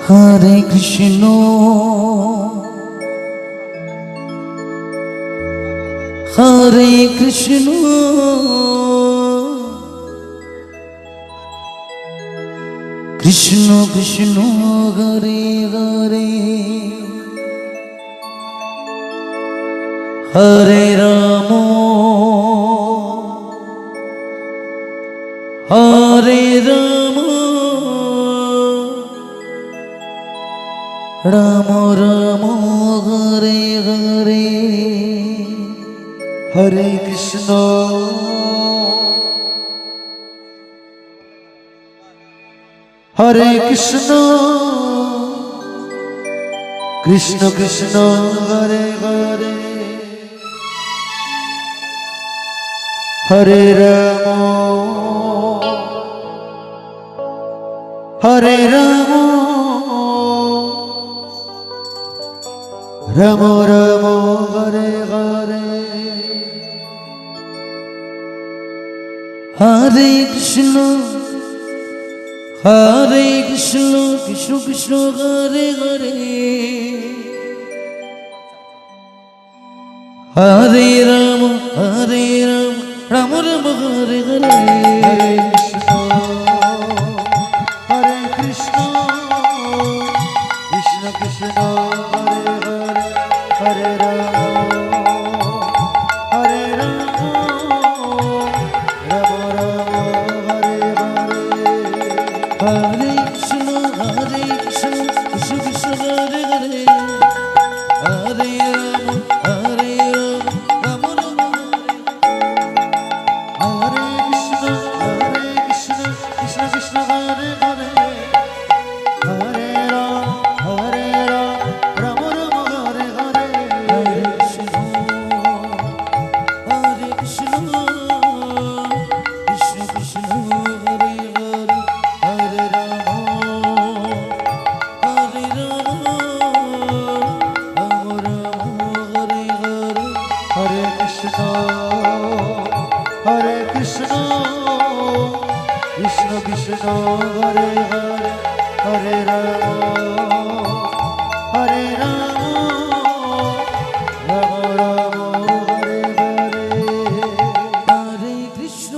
Hare Krishna Hare Krishna Krishna Krishna Hare Hare Hare Ram Hare Ram Ram Ram Hare Hare Hare Krishna Hare Krishna Krishna Krishna Hare Hare Hare Ram Hare Ram Ram Ram Hare Hare Hare Krishna Hare Krishna Krishna Krishna Hare Hare Hare Ram Ram Ram Hare Hare Hare Krishna Krishna Krishna Hare Hare Hare Ram Hare Ram Ram Ram Hare Hare Hare Krishna Krishna Krishna Hare Hare Hare Ram Ram Ram Hare Krishna Krishna Krishna Hare Hare Hare Ram Ram Ram Hare Hare Hare Krishna Krishna Krishna Hare Hare Hare Ram Ram Ram Hare Krishna Krishna Krishna Hare Hare Hare Ram Ram Ram Hare Hare Hare Krishna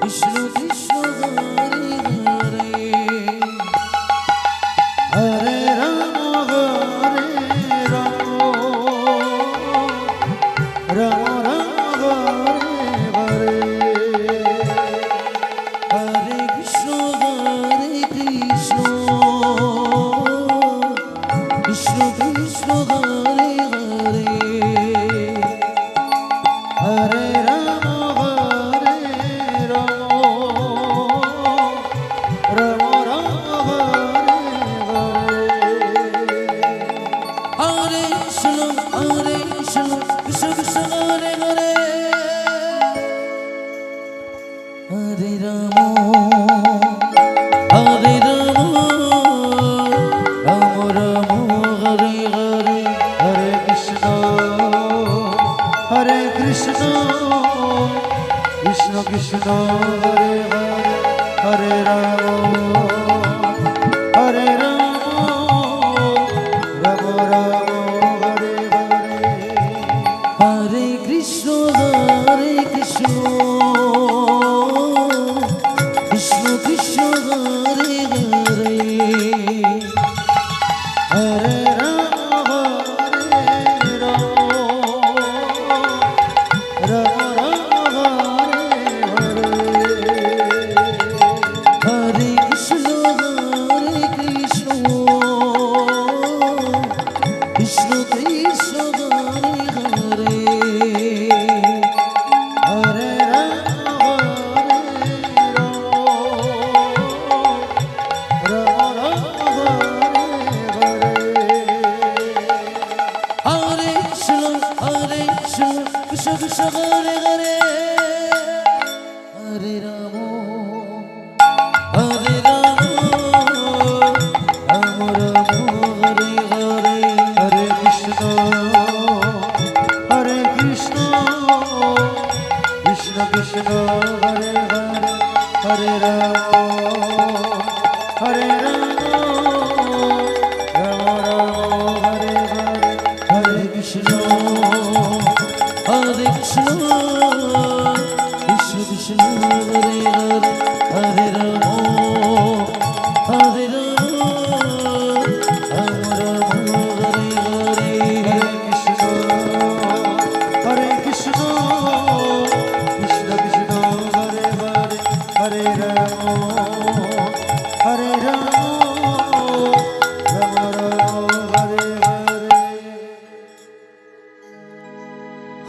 Krishna Krishna Hare Hare Hare Ram Ram Ram Hare Hare Krishna Krishna Krishna Krishna Hare Hare Hare Ram Ram Ram Hare Hare Hare Krishna Krishna Krishna Hare Hare Hare Ram Ram Ram Hare Hare Hare Krishna Krishna Krishna Hare Hare Hare Ram Ram Ram Hare Hare Hare Krishna Krishna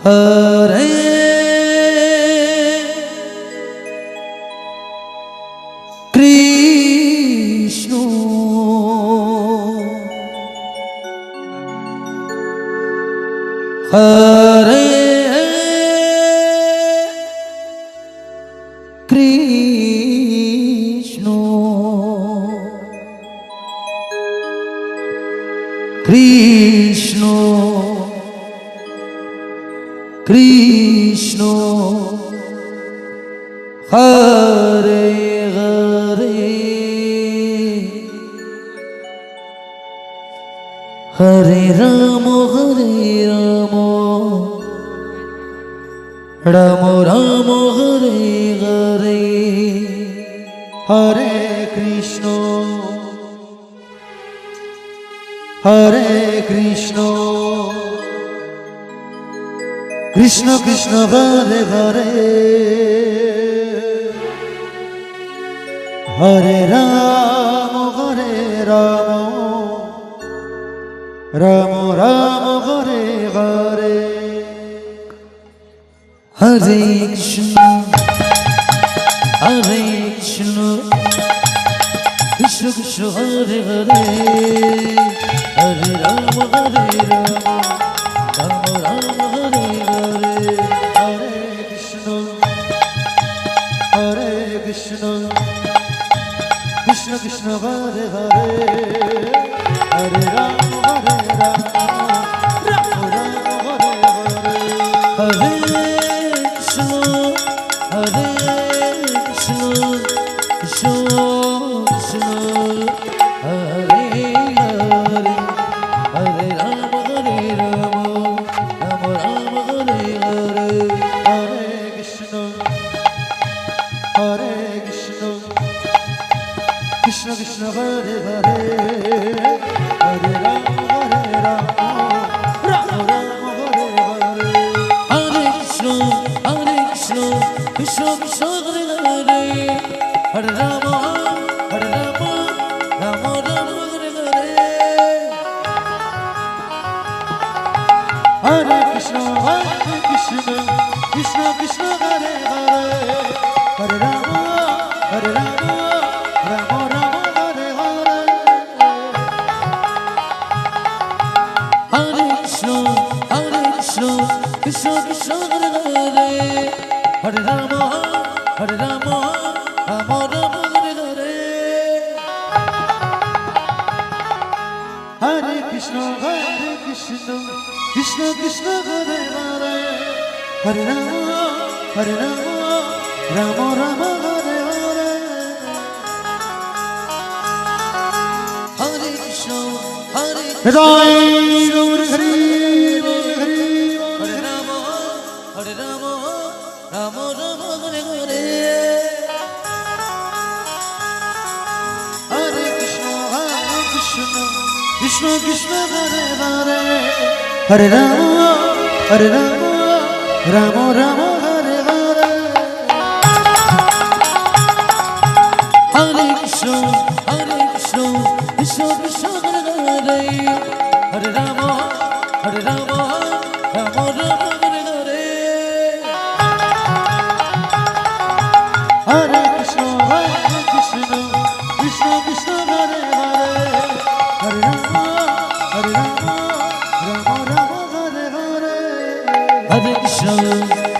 Hare Krishna, Hare Krishna, Krishna Krishna, Hare Hare, Hare Rama, Hare Rama, Rama Rama, Hare Hare. Hare Krishna, Krishna Krishna, Hare Hare, Hare Rama, Hare Rama, Rama Rama, Hare Hare. Hare Krishna, Hare Krishna, Krishna Krishna, Hare Hare, Hare Rama, Hare Rama, Rama Rama, Hare Hare, Hare Krishna, Hare Krishna, Krishna Krishna, Hare Hare, Hare Rama, Hare Rama, Rama Rama, Hare Hare, Hare Krishna, Hare Krishna, Krishna Krishna, Hare Hare, Hare Rama, Hare Rama, Rama Rama, Hare Hare, Hare Krishna, Hare Krishna, Krishna Krishna, Hare Hare, Hare Rama, Hare Rama, Rama Rama, Hare Hare, Hare Krishna, Hare Krishna, Krishna Krishna, Hare Hare, Hare Rama, Hare Rama, Rama Rama, Hare Hare, Hare Krishna, Hare Krishna, Krishna Krishna, Hare Hare, Hare Rama, Hare Rama, Rama Rama, Hare Hare, Hare Krishna, Hare Krishna, Krishna Krishna, Hare Hare, Hare Rama, Hare Rama, Rama Rama, Hare Hare, Hare Krishna, Krishna Krishna, Hare Hare, Hare Rama, Hare Rama, Rama Rama, Hare Hare, Hare Krishna, Krishna Krishna, Hare Hare, Hare Rama, Hare Rama, Rama Rama, Hare Hare, Hare Krishna, Krishna Krishna, Hare Hare, Hare Rama, Hare Rama, Rama Rama, Hare Hare, Hare Krishna, Hare Krishna, Hare Rama, Hare Rama, Rama Rama, Hare Hare, Hare Krishna, Krishna Krishna, Hare Hare, Hare Rama, Hare Rama, Rama Rama, Hare Hare, Hare Krishna, Krishna Krishna, Hare Hare, Hare Rama, Hare Rama, Rama Rama, Hare Hare, Hare Krishna, Krishna Krishna, Hare Hare, Hare Rama, Hare Rama, Rama Rama, Hare Hare,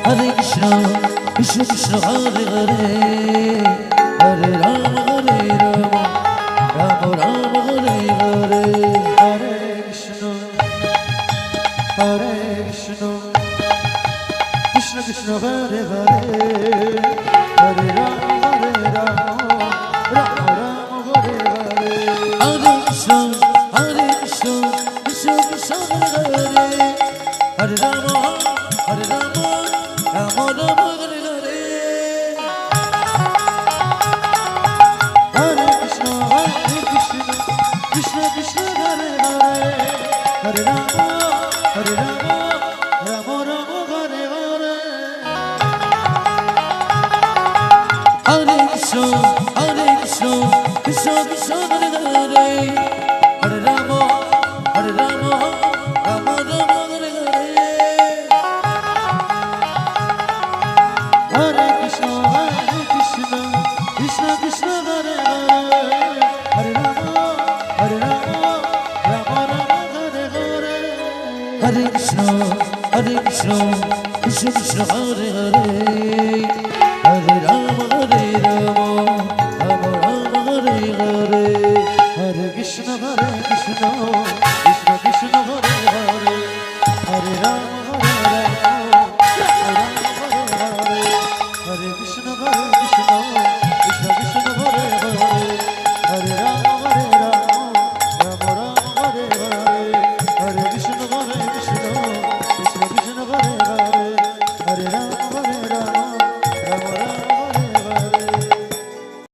Hare Krishna, Krishna Krishna, Hare Hare, Hare Rama, Hare Rama, Rama Rama, Hare Hare, Hare Krishna, Krishna Krishna, Hare Hare, Hare Rama, Hare Rama, Hare Krishna, Krishna Krishna Hare Hare, Hare Rama, Rama Rama Hare Hare. Hare Krishna, Krishna Krishna Hare Hare, Hare Rama, Rama Rama Hare Hare. Hare Krishna, Krishna Krishna Hare Hare, Hare Rama, Rama Rama Hare Hare. Hare Krishna, Krishna Krishna Hare Hare, Hare Rama, Rama Rama Hare Hare. Hare Krishna, Krishna Krishna Hare Hare.